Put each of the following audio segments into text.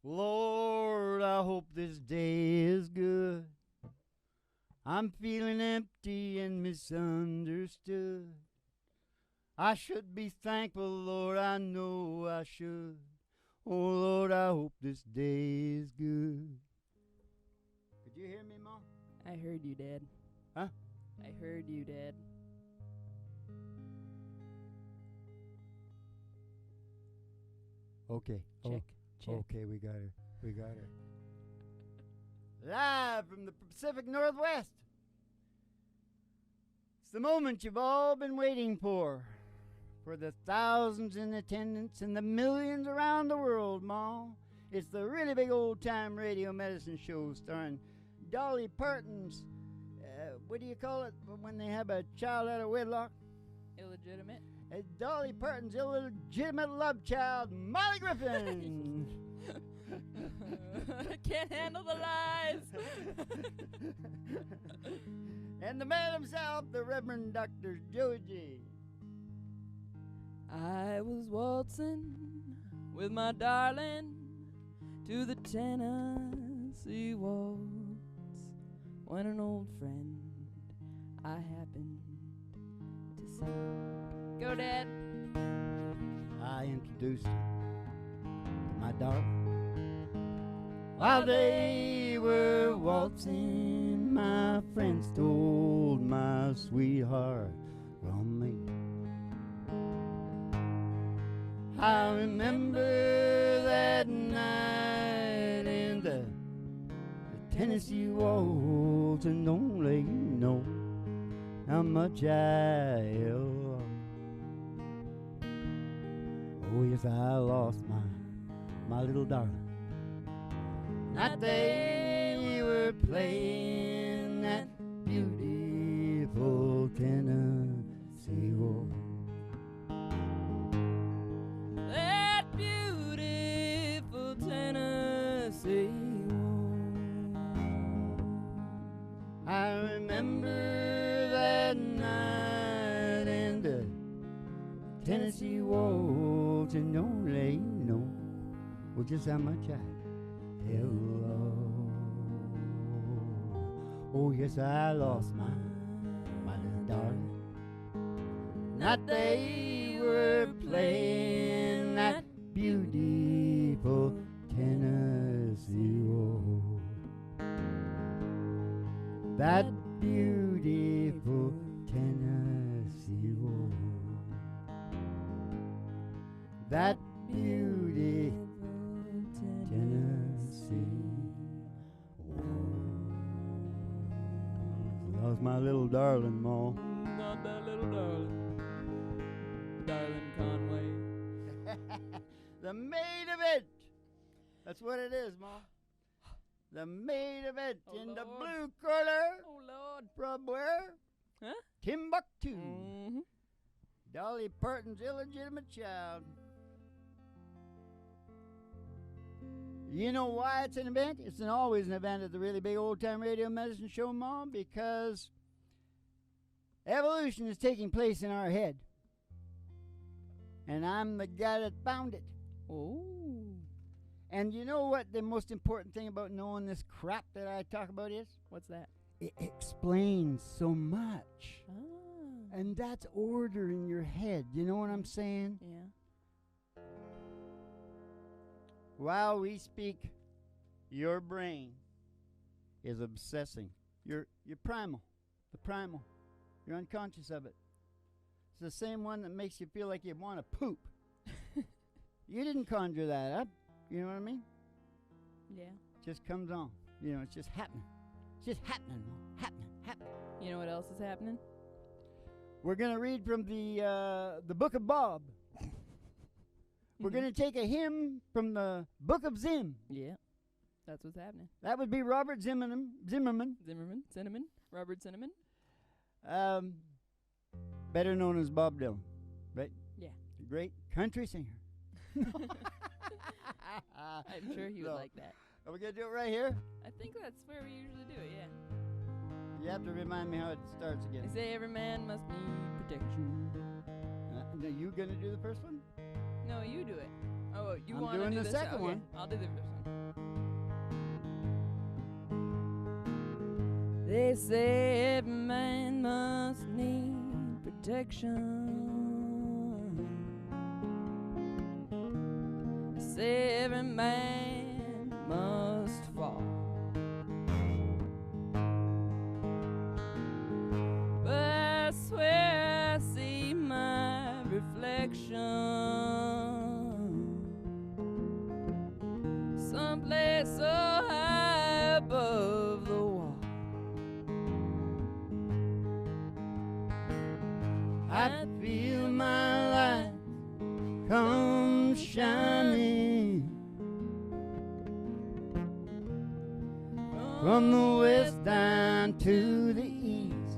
Lord, I hope this day is good. I'm feeling empty and misunderstood. I should be thankful, Lord, I know I should. Oh, Lord, I hope this day is good. Could you hear me, Mom? I heard you, Dad. Huh? I heard you, Dad. Okay. Check. Check. Okay, we got her. We got her. Live from the Pacific Northwest. It's the moment you've all been waiting for the thousands in attendance and the millions around the world, Ma. It's the really big old-time radio medicine show starring Dolly Parton's, what do you call it when they have a child out of wedlock? Illegitimate. Dolly Parton's illegitimate love child, Molly Griffin. Can't handle the lies. And the man himself, the Reverend Dr. Joe G. I was waltzing with my darling to the Tennessee waltz when an old friend I happened to see. Go, Dad. I introduced him to my darling. While they were waltzing, my friend stole my sweetheart from me. I remember that night in the Tennessee waltz, and only you know how much I love. Oh yes, I lost my little darling. That they were playing that beautiful Tennessee waltz. That beautiful Tennessee waltz. I remember that night in the Tennessee waltz, and only you know well, just how much I love. Oh yes, I lost my little darling. That they were playing that beautiful Tennessee waltz. That beautiful Tennessee waltz. That beautiful Tennessee waltz. Lost my little darling, Ma. Not that little darling. Darling Conway. The maid of it. That's what it is, Ma. The maid of it Oh, in the Lord. blue corner Oh, Lord. from where? Huh? Timbuktu. Mm-hmm. Dolly Parton's illegitimate child. You know why it's an event? It's always an event at the really big old-time radio medicine show, Mom, because evolution is taking place in our head. And I'm the guy that found it. Oh. And you know what the most important thing about knowing this crap that I talk about is? What's that? It explains so much. Ah. And that's order in your head. You know what I'm saying? Yeah. While we speak, your brain is obsessing. Your primal. The primal. You're unconscious of it. It's the same one that makes you feel like you want to poop. You didn't conjure that up. You know what I mean? Yeah. It just comes on. You know, it's just happening. It's just happening. Happening. You know what else is happening? We're going to read from the Book of Bob. We're going to take a hymn from the Book of Zim. Yeah. That's what's happening. That would be Robert Zimmerman. Cinnamon. Robert Cinnamon. Better known as Bob Dylan, right? Yeah. A great country singer. I'm sure he would So, like that. Are we going to do it right here? I think that's where we usually do it, yeah. You have to remind me how it starts They again. say every man must need protection. Are you going to do the first one? No, you do it. Oh, you I'm want to doing do the this second okay. one. I'll do the first one. They say every man must need protection. They say every man must fall. But I swear I see my reflection someplace so high above the wall. I feel my light come shining from the west down to the east.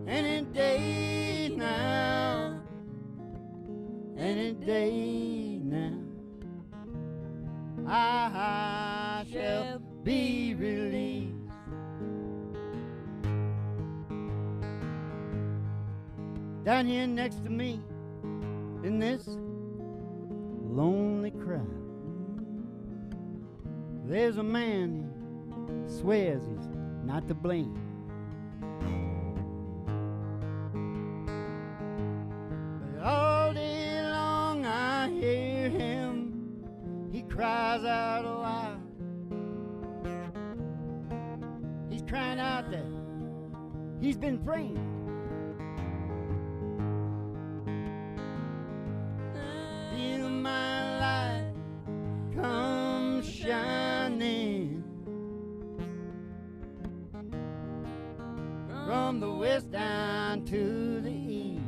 Any day now, any day now, I shall be released. Down here next to me, in this lonely crowd, there's a man, he swears he's not to blame. But all day long I hear him, he cries out aloud. He's crying out that he's been framed. Feel my light come shining from the west down to the east.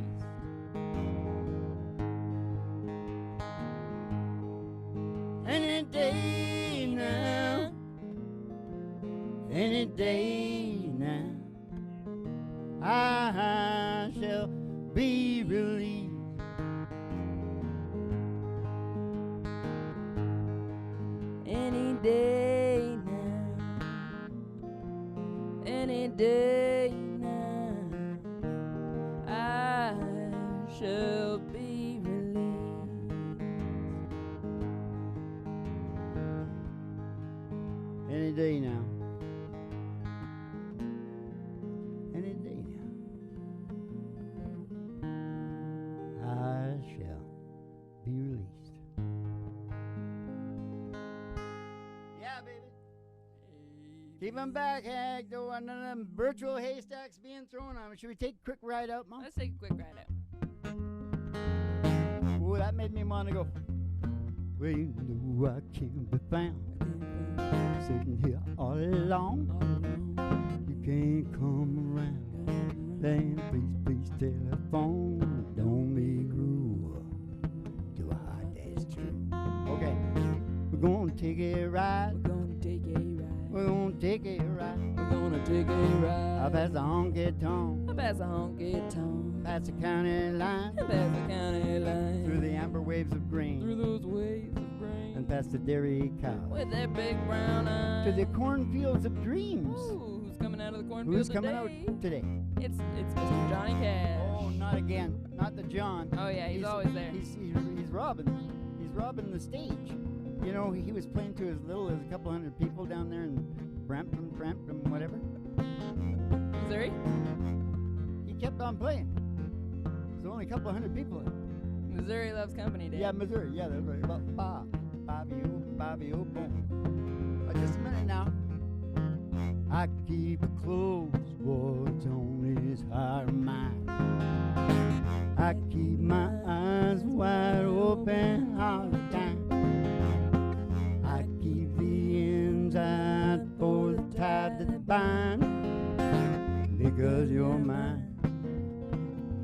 Any day now, any day now, I shall be released. Any day now, any day now, I shall be released. Any day now. Any day now. I shall be released. Yeah, baby. Keep 'em back, Hag. Though one of them virtual haystacks being thrown on. Should we take a quick ride out, Mom? Let's take a quick ride out. Oh, that made me want to go. Well, you know I can't be found sitting here all alone. You can't come around. Then please telephone. Don't be cruel to a heart that's true. Okay, we're gonna take a ride. We're gonna take a ride. We're gonna take a ride. We're gonna take a ride. Up past the honky tonk, Up as a honky tonk. past the county line, Up as the county line. through the amber waves of grain, Through those waves of grain. and past the dairy cow, With their big brown eyes. to the cornfields of dreams. Ooh, who's coming out of the cornfield Who's today? coming out today? It's Mr. Johnny Cash. Oh, not again. Not the John. Oh, yeah, he's always there. He's robbing. He's robbing the stage. You know, he was playing to as little as a couple hundred people down there in Brampton, whatever. Missouri? He kept on playing. There's only a couple hundred people. Missouri loves company day. Yeah, Missouri. Yeah, that's right. Bobby, boom. Just a minute now. I keep a close watch on his heart and mind. I keep my eyes wide open all the time. I keep the ends out for the tide that bind. Because you're mine,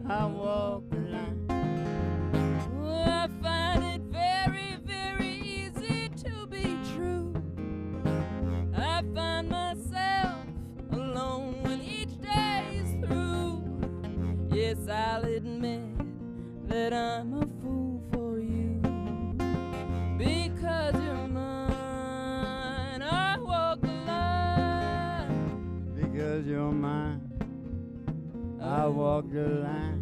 I walk the line. Oh, I find it very, very easy to be true. I find myself alone when each day is through. Yes, I'll admit that I'm a fool for you. Because you're mine, I walk the line. Because you're mine, I walk the line.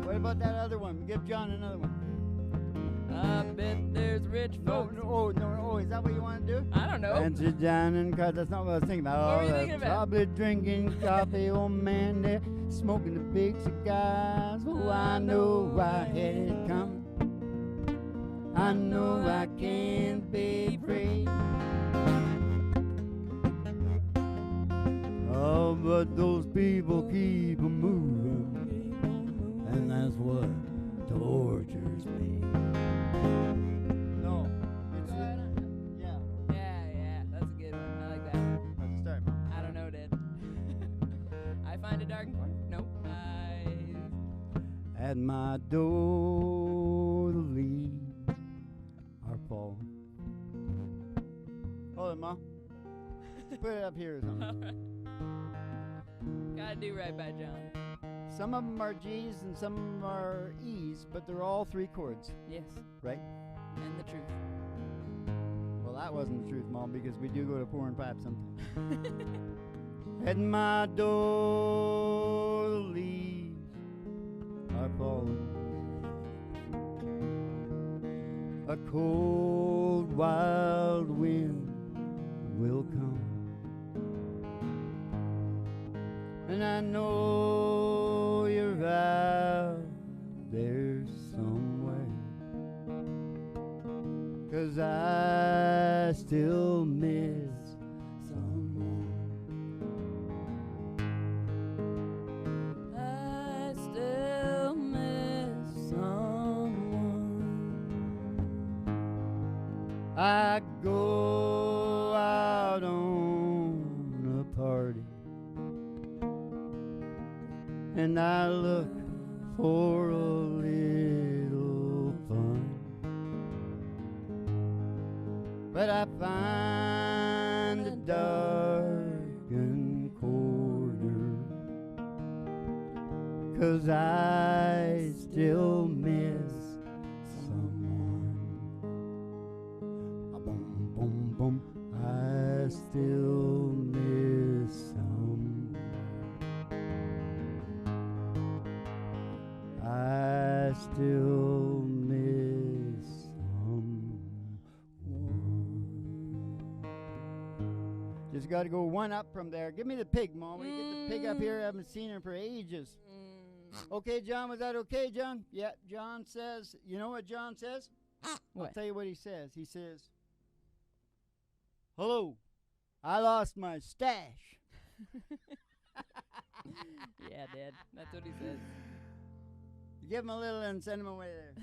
What about that other one? Give John another one. I bet there's rich folks. No. Is that what you want to do? I don't know. And sit down and cut. That's not what I was thinking about. What were you they're thinking about? Probably drinking coffee, old man. They're smoking the big cigars. Oh, I know I had it coming. I know I can't be free. Oh, but those people keep a moving, and that's what tortures me. No, it's yeah. Yeah, that's a good one. I like that. Let's start. I don't know, Dad. I find a dark corner. Nope. At my door, the leaves are falling. Hold it, Ma. Put it up here or something. Gotta do right by John. Some of them are G's and some of them are E's, but they're all 3 chords, Yes. right? And the truth. Well, that wasn't the truth, Mom, because we do go to 4 and 5 sometimes. At my door, the leaves are falling. A cold, wild wind will come. And I know you're out there somewhere, 'cause I still miss someone. I still miss someone. I go out on a party and I look for a little fun, but I find a darkened corner, 'cause I still miss someone. Boom, boom, boom. I still miss someone. I still miss someone. Just got to go one up from there. Give me the pig, Mom. When you get the pig up here, I haven't seen her for ages. Okay, John, was that okay, John? Yeah, John says, you know what John says? I'll What? tell you what he says. He says, hello, I lost my stash. Yeah, Dad. That's what he says. Give him a little and send him away there.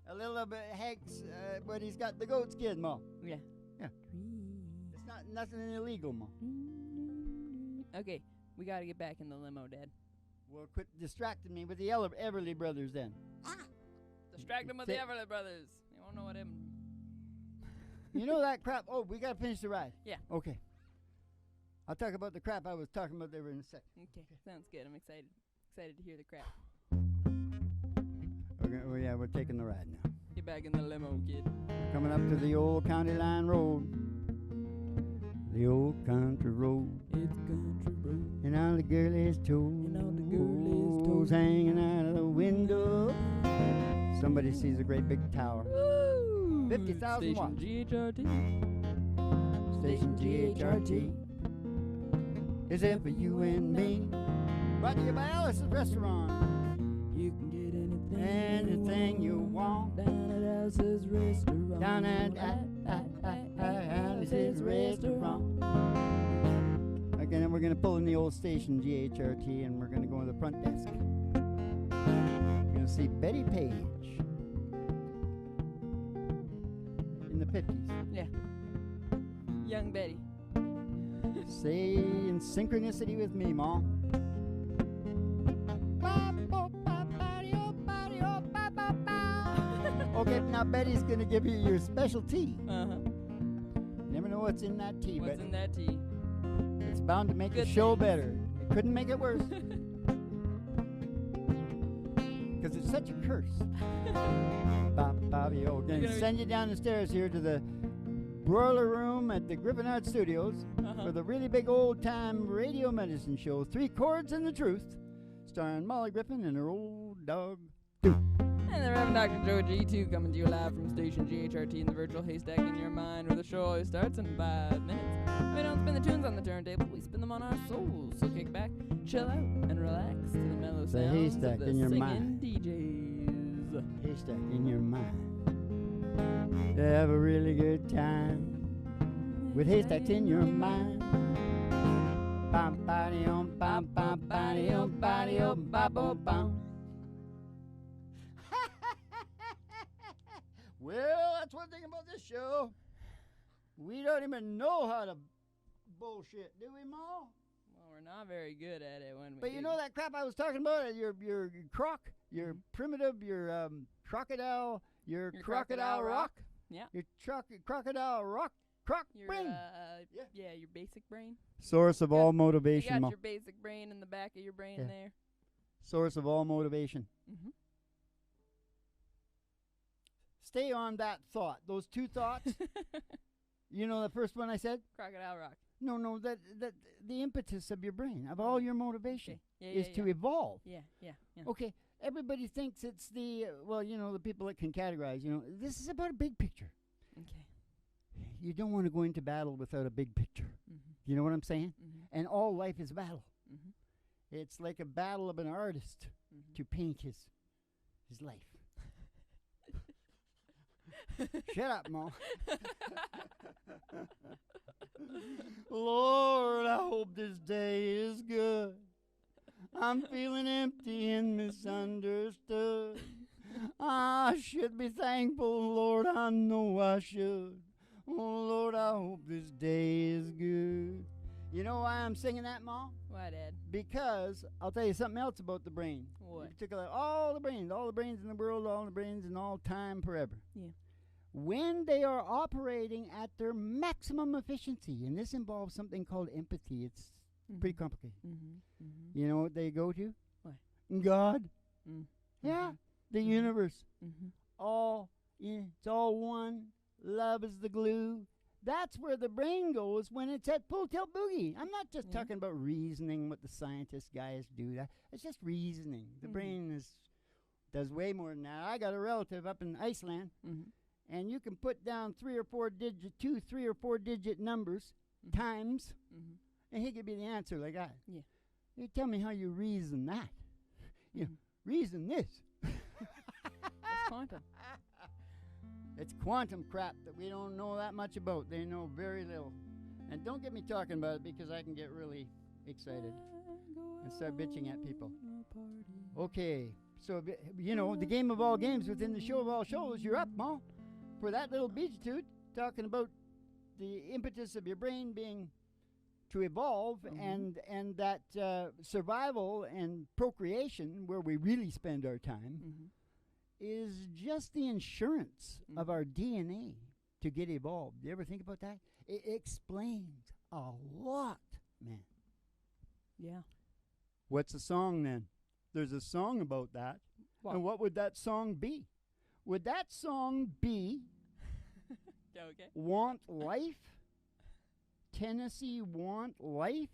A little bit Hanks, but he's got the goat skin, Ma. Yeah. Yeah. It's not nothing illegal, Ma. Okay, we gotta get back in the limo, Dad. Well, quit distracting me with the Everly Brothers then. Distract them with the Everly Brothers. They won't know what him. You know that crap? Oh, we got to finish the ride. Yeah. Okay. I'll talk about the crap I was talking about there in a sec. Okay, sounds good. I'm excited. Excited to hear the crap. Okay, well, yeah, we're taking the ride now. Get back in the limo, kid. We're coming up to the old county line road. The old country road. It's country road. And all the girlies' toes hanging out of the window. Somebody sees a great big tower. Woo! 50,000 Station watts. GHRT. Station GHRT. Is it for you and me? Brought to you by Alice's Restaurant. You can get anything, Anything you want. down at Alice's Restaurant. Down at Alice's Restaurant. Again, then we're going to pull in the old station GHRT and we're going to go to the front desk. We're going to see Betty Page in the 50s. Yeah. Young Betty. Say in synchronicity with me, Ma. Okay, now Betty's going to give you your special tea. Uh-huh. Never know what's in that tea, What's but in that tea? it's bound to make the Good show things. better. It couldn't make it worse. Because it's such a curse. Bobby, oh, going to send you down the stairs here to the broiler room at the Griffin Art Studios for the really big old-time radio medicine show, 3 Chords and the Truth, starring Molly Griffin and her old dog. And the Reverend Dr. Joe G2 coming to you live from station GHRT in the virtual haystack in your mind, where the show always starts in 5 minutes. We don't spin the tunes on the turntable, we spin them on our souls. So kick back, chill out, and relax to the mellow The sounds haystack of the in your singing mind. DJs. Haystack in your mind. To have a really good time with haystacks in your mind. Bam, body on, bam, bam, body on, body on, bam, bam, bam. Well, that's one thing about this show. We don't even know how to bullshit, do we, Ma? Well, we're not very good at it when we But you do. know that crap I was talking about? Your croc, your primitive, your crocodile, your crocodile rock. Yeah. Your crocodile rock, croc Your, brain. yeah, your basic brain. Source of you all You motivation, got Ma. your basic brain in the back of your brain Yeah. there. Source of all motivation. Mm-hmm. Stay on that thought. Those two thoughts. You know the first one I said? Crocodile rock. No, that the impetus of your brain, of all your motivation, Okay. Yeah, is to evolve. Yeah. Okay, everybody thinks it's the, the people that can categorize, this is about a big picture. Okay. You don't want to go into battle without a big picture. Mm-hmm. You know what I'm saying? Mm-hmm. And all life is battle. Mm-hmm. It's like a battle of an artist Mm-hmm. to paint his life. Shut up, Mo. Lord, I hope this day is good. I'm feeling empty and misunderstood. I should be thankful, Lord, I know I should. Oh, Lord, I hope this day is good. You know why I'm singing that, Ma? Why, Dad? Because I'll tell you something else about the brain. What? In particular, all the brains in the world, all the brains in all time, forever. Yeah. When they are operating at their maximum efficiency, and this involves something called empathy. It's pretty complicated. Mm-hmm. Mm-hmm. You know what they go to? What? God. Mm. Yeah. The universe. Mm-hmm. It's all one. Love is the glue. That's where the brain goes when it's at full tilt boogie. I'm not just Yeah. talking about reasoning, what the scientist guys do. It's just reasoning. The Mhm. brain does way more than that. I got a relative up in Iceland, Mm-hmm. and you can put down 3 or 4 digit numbers Mhm. times, Mm-hmm. and he give you the answer like that. Yeah. You tell me how you reason that. You Mhm. reason this. It's quantum. It's quantum crap that we don't know that much about. They know very little. And don't get me talking about it because I can get really excited and start bitching at people. Okay, so, the game of all games within the show of all shows, you're up, Ma, for that little beatitude, talking about the impetus of your brain being to evolve and that survival and procreation, where we really spend our time, Mm-hmm. is just the insurance of our DNA to get evolved. You ever think about that? It explains a lot, man. Yeah. What's a song then? There's a song about that. What? And what would that song be? Would that song be Okay. Want Life? Tennessee Want Life?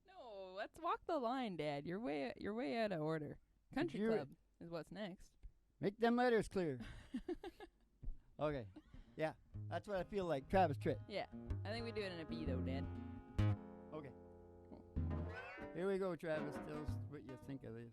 No, let's walk the line, Dad. You're way out of order. Country You're- Club is what's next. Make them letters clear. Okay. Yeah, that's what I feel like. Travis Tritt. Yeah, I think we do it in a B though, Dad. Okay. Here we go, Travis. Tell us what you think of this.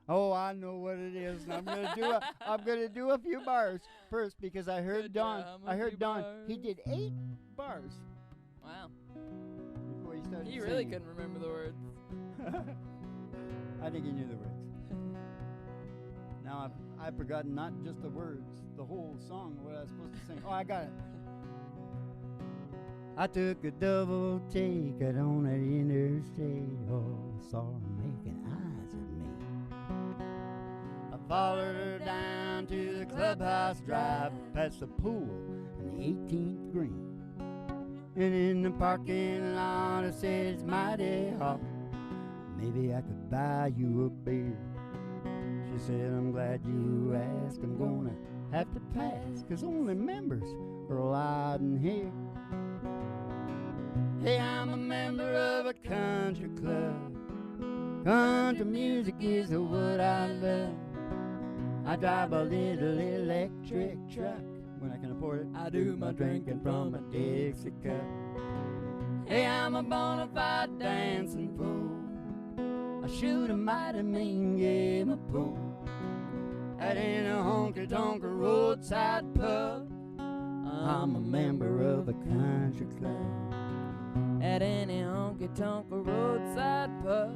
Oh, I know what it is, and I'm gonna do a few bars first because I heard Don. I heard Don. He did 8 bars Wow. before he started. He really singing. couldn't remember the words. I think he knew the words. Now I've forgotten not just the words, the whole song, what I was supposed to sing. Oh, I got it. I took a double take out on that interstate. Oh, saw her making eyes at me. I followed her down to the clubhouse drive, past the pool and the 18th green. And in the parking lot I said, it's mighty hot. Maybe I could buy you a beer. She said, I'm glad you asked. I'm gonna have to pass, 'cause only members are allowed in here. Hey, I'm a member of a country club. Country music is what I love. I drive a little electric truck. When I can afford it, I do my drinking from a Dixie cup. Hey, I'm a bona fide dancing fool. I shoot a mighty mean game of pool at any honky-tonk roadside pub. I'm a member of a country club. At any honky-tonk roadside pub,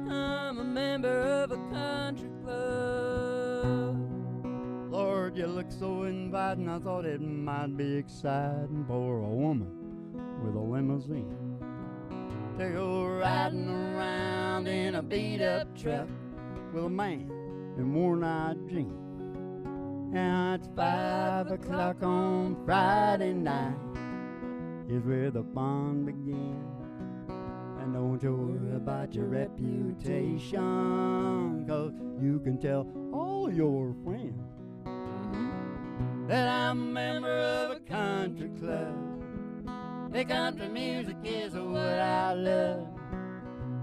I'm a member of a country club. Lord, you look so inviting, I thought it might be exciting for a woman with a limousine to go riding around in a beat-up truck with a man in worn-out jeans. Now it's 5 o'clock on Friday night is where the fun begins. And don't you worry about your reputation, 'cause you can tell all your friends that I'm a member of a country club. The country music is what I love.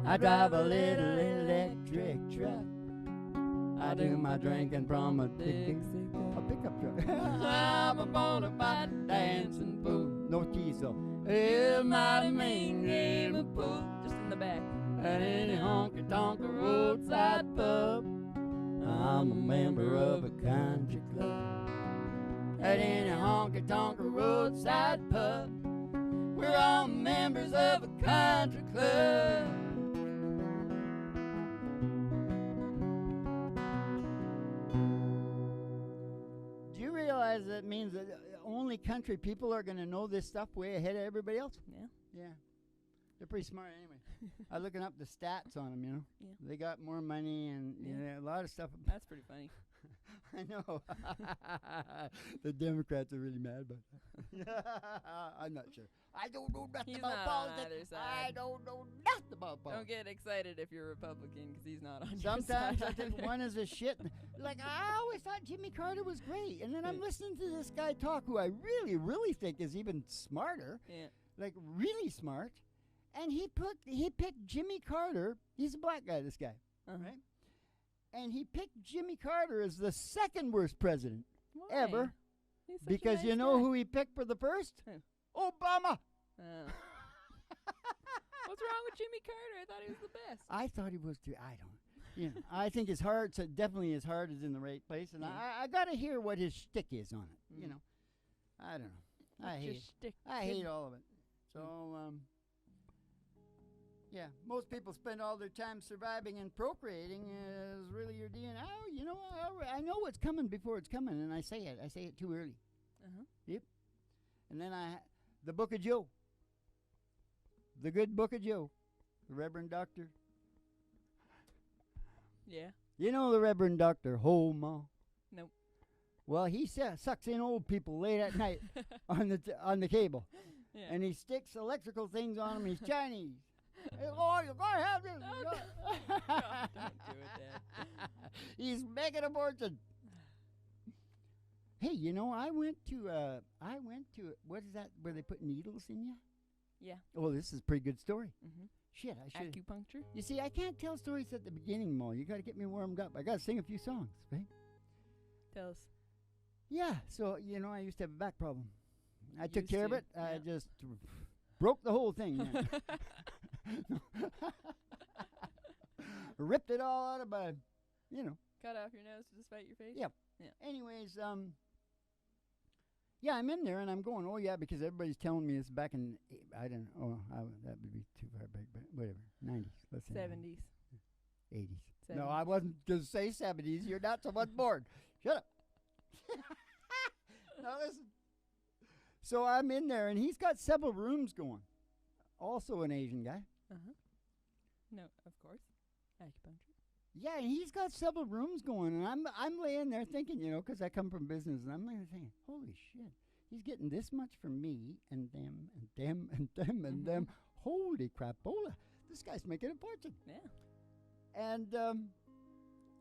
I drive a little electric truck. I do my drinking from a pickup truck. I'm a bona fide dancing fool. No keys though. It's my mean game of pool. Just in the back. At any honky-tonk roadside pub, I'm a member of a country club. At any honky-tonk roadside pub, we're all members of a country club. Do you realize that means that only country people are going to know this stuff way ahead of everybody else? Yeah. Yeah. They're pretty smart anyway. I'm looking up the stats on them, you know. Yeah. They got more money and you know, a lot of stuff. That's pretty funny. I know. The Democrats are really mad about that. I'm not sure. I don't know nothing He's about not on politics. either side. I don't know nothing about Don't politics. get excited if you're Republican because he's not on your Sometimes I side. think one is a shit. Like, I always thought Jimmy Carter was great. And then I'm listening to this guy talk who I really, really think is even smarter. Yeah. Like, really smart. And he picked Jimmy Carter. He's a black guy, this guy. Uh-huh. Right? And he picked Jimmy Carter as the second worst president Why? ever. He's such a Because nice you know guy. who he picked for the first? Who? Obama. Oh. What's wrong with Jimmy Carter? I thought he was the best. I thought he was too. I don't. You know, I think his heart, definitely his heart is in the right place. And I got to hear what his shtick is on it. You know, I don't know. I What's your hate it. shtick, I kid? hate all of it. So, yeah, most people spend all their time surviving and procreating is really your DNA. Oh, you know, I know what's coming before it's coming, and I say it. I say it too early. Uh-huh. Yep. And then the Book of Joe. The good Book of Joe. The Reverend Doctor. Yeah. You know the Reverend Doctor Holma? Nope. Well, he sucks in old people late at night on the cable. Yeah. And he sticks electrical things on them. He's Chinese. Hey, Lord, you're going to have this. Oh, God, don't do it, Dad. He's making a fortune. Hey, you know, I went to what is that where they put needles in you? Yeah. Oh, this is a pretty good story. Mm-hmm. Shit, I should. Acupuncture? You see, I can't tell stories at the beginning, Mo. You got to get me warmed up. I got to sing a few songs, right? Tell us. Yeah, so, you know, I used to have a back problem. I took Used care of to, it. I yeah. just broke the whole thing. man. Ripped it all out of my, you know. Cut off your nose to spite your face? Yep. Yeah. Anyways, yeah, I'm in there and I'm going, oh, yeah, because everybody's telling me it's back in, I don't know, that would be too far back, but whatever, 90s, let's say 70s. 80s. No, 70s. I wasn't going to say 70s. You're not so much bored. Shut up. Now listen. So I'm in there, and he's got several rooms going. Also an Asian guy. Uh-huh. No, of course. Acupuncture. Yeah, and he's got several rooms going, and I'm laying there thinking, you know, because I come from business, and I'm laying there thinking, holy shit, he's getting this much from me and them and them and them and them. Holy crapola, this guy's making a fortune. Yeah. And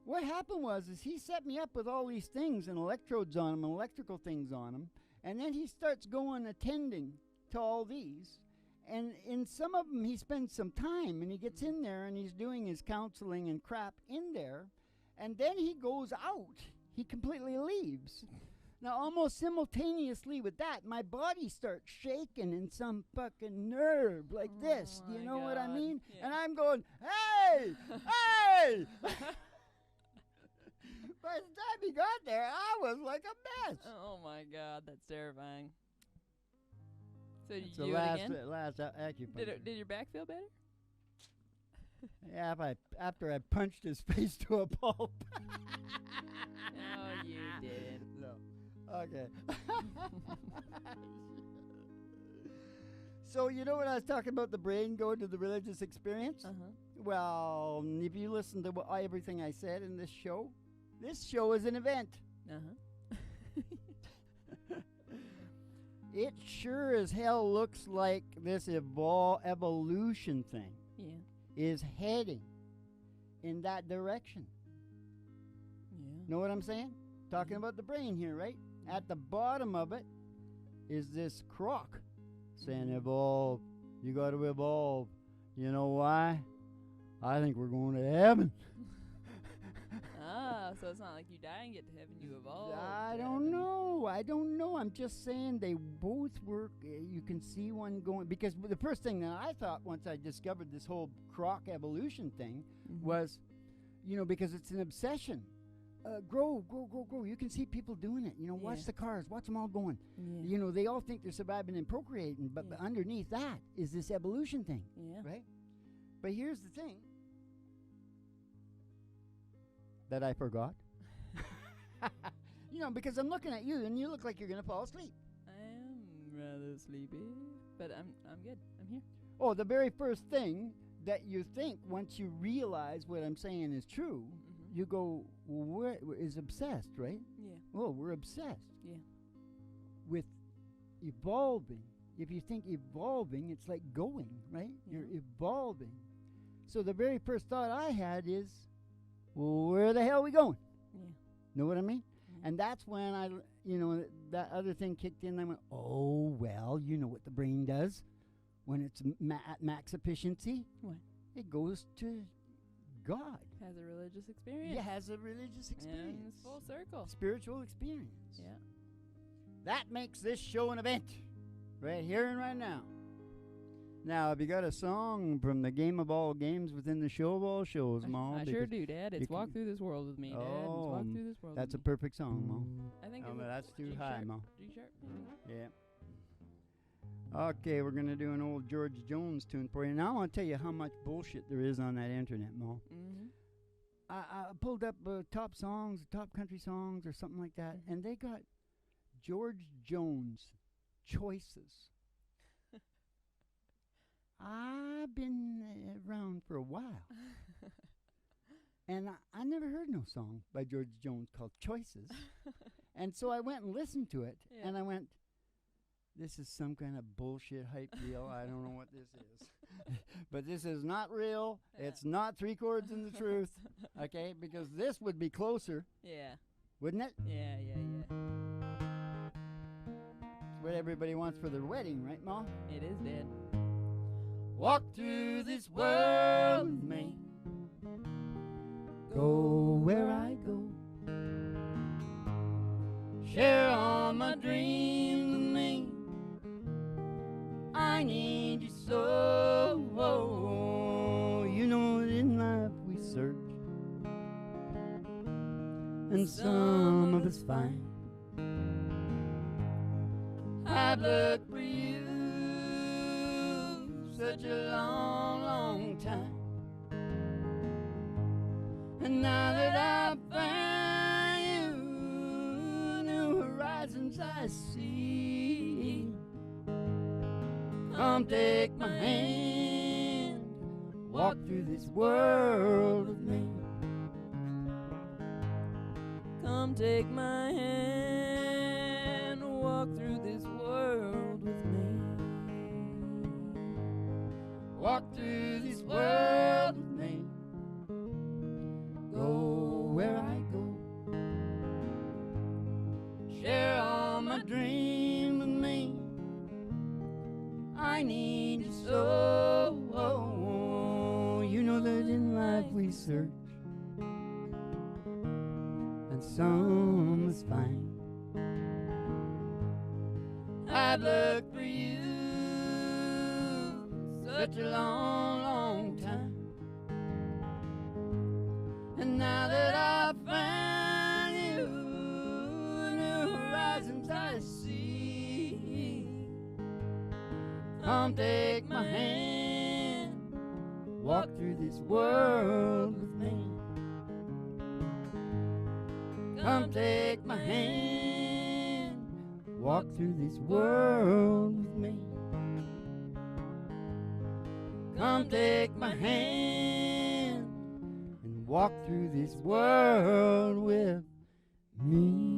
what happened was he set me up with all these things and electrodes on him and electrical things on him, and then he starts going attending to all these. And in some of them, he spends some time and he gets in there and he's doing his counseling and crap in there. And then he goes out. He completely leaves. Now, almost simultaneously with that, my body starts shaking in some fucking nerve like this. Do you my know what I God. mean? Yeah. And I'm going, hey, hey! By the time he got there, I was like a mess. Oh my God, that's terrifying. So did It's you the do last, it again? last acupuncture. Did your back feel better? Yeah, after I punched his face to a pulp. No, you didn't. No. Okay. So, you know when I was talking about the brain going to the religious experience? Uh-huh. Well, if you listen to everything I said in this show is an event. Uh-huh. It sure as hell looks like this evolution thing Yeah. is heading in that direction. Yeah. Know what I'm saying? Talking Mhm. about the brain here, right? At the bottom of it is this croc saying, evolve. You got to evolve. You know why? I think we're going to heaven. Ah, so it's not like you die and get to heaven, you evolve. I to don't heaven. know. I don't know. I'm just saying they both work. You can see one going. Because the first thing that I thought once I discovered this whole croc evolution thing Mhm. was, because it's an obsession. Grow, grow, grow, grow. You can see people doing it. Watch Yeah. the cars. Watch them all going. Yeah. They all think they're surviving and procreating, but Yeah. underneath that is this evolution thing, Yeah. right? But here's the thing that I forgot. Because I'm looking at you and you look like you're going to fall asleep. I am rather sleepy, but I'm good. I'm here. Oh, the very first thing that you think once you realize what I'm saying is true, Mhm. you go, well, is obsessed, right? Yeah. Well, we're obsessed Yeah. with evolving. If you think evolving, it's like going, right? You're Yeah. evolving. So the very first thought I had is, well, where the hell are we going? Yeah. Know what I mean? Mhm. And that's when that other thing kicked in. I went, oh, well, you know what the brain does when it's at max efficiency? What? It goes to God. Has a religious experience. It has a religious And experience. it's full circle. Spiritual experience. Yeah. That makes this show an event. Right here and right now. Now, have you got a song from the game of all games within the show of all shows, Mom? I sure do, Dad. It's can- Walk Through This World with me, Dad. It's Oh, Walk Through This World That's a with me. perfect song, Mom. I think Oh, it's no, a that's too G high, sharp. Mom. G sharp, maybe? Yeah. Okay, we're going to do an old George Jones tune for you. Now I want to tell you how much bullshit there is on that internet, Mo. Mm-hmm. I pulled up top songs, top country songs or something like that, Mhm. and they got George Jones choices. I've been around for a while, and I never heard no song by George Jones called Choices. And so I went and listened to it, Yeah. and I went, this is some kind of bullshit hype deal. I don't know what this is. But this is not real. Yeah. It's not three chords in the truth, okay? Because this would be closer, Yeah. wouldn't it? Yeah, yeah, yeah. It's what everybody wants for their wedding, right, Ma? It is, Dad. Walk through this world with me. Go where I go. Share all my dreams with me. I need you so. You know, in life we search, and some of us find. I've looked for you such a long, long time. And now that I've found you, new horizons I see. Come take my hand, walk through this world with me. Come take my hand, walk through this world with me. Walk through this world with me. Go where I go. Share all my dreams with me. I need you research, and some was fine. I've looked for you such a long, long time, and now that I've found you, new horizons I see. Come take my hand, walk through this world with me. Come take my hand, walk through this world with me. Come take my hand and walk through this world with me.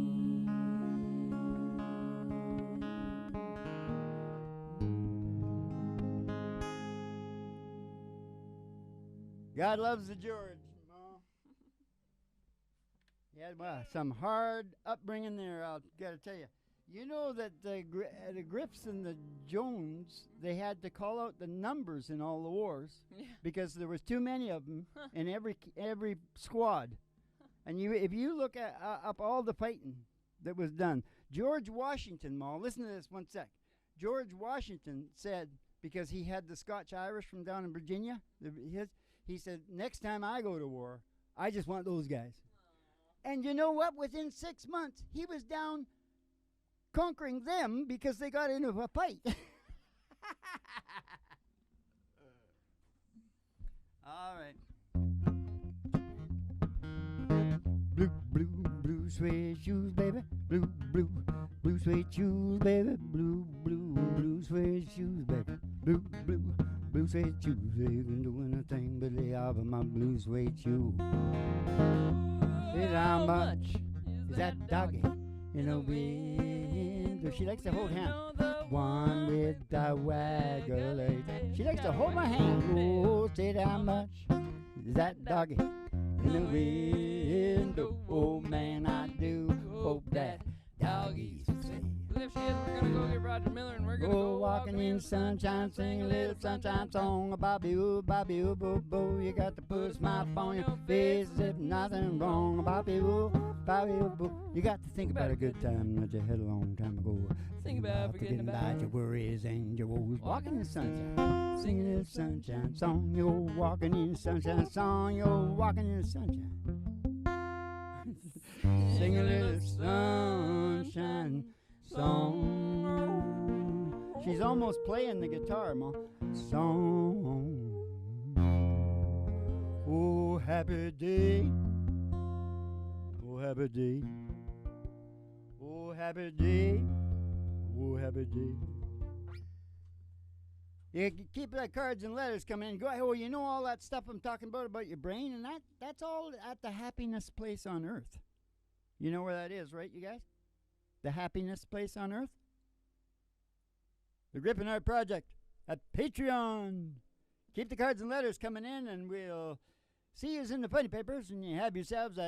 God loves the George. He had some hard upbringing there, I'll got to tell you. You know that the Griffs and the Jones, they had to call out the numbers in all the wars because there was too many of them in every squad. And if you look up all the fighting that was done, George Washington, Ma, listen to this one sec. George Washington said, because he had the Scotch-Irish from down in Virginia, he said, next time I go to war, I just want those guys. And you know what? Within 6 months, he was down conquering them because they got into a fight. All right. Blue, blue, blue suede shoes, baby. Blue, blue, blue suede shoes, baby. Blue, blue, blue suede shoes, baby. Blue, blue, blue suede shoes. You can do anything but lay off of my blue suede shoes. How much is that doggy in a wind? She likes to hold hands. One with the waggle leg. She likes to hold my hand. Oh, say how much is that doggy in the wind? Oh, man, I do hope that doggy's safe. If she is, we're gonna go get Roger Miller and we're gonna go walking in the sunshine, sing a little sunshine song. Bobby, boo, boo, boo. You got to put a smile on your face if nothing wrong. Bobby, boo, boo. You got to think about a good time that you had a long time ago. Think about forgetting about your worries and your woes. Walking in the sunshine, singing a little sunshine song. You're walking in the sunshine song. You're walking in the sunshine. Sing a little sunshine song. She's almost playing the guitar, Ma. Song. Oh, happy day. Oh, happy day. Oh, happy day. Oh, happy day. You keep the cards and letters coming in. Go, oh, you know all that stuff I'm talking about your brain, and that's all at the happiness place on earth. You know where that is, right, you guys? The happiness place on earth? The Griffin Art Project at Patreon. Keep the cards and letters coming in, and we'll see you in the funny papers, and you have yourselves a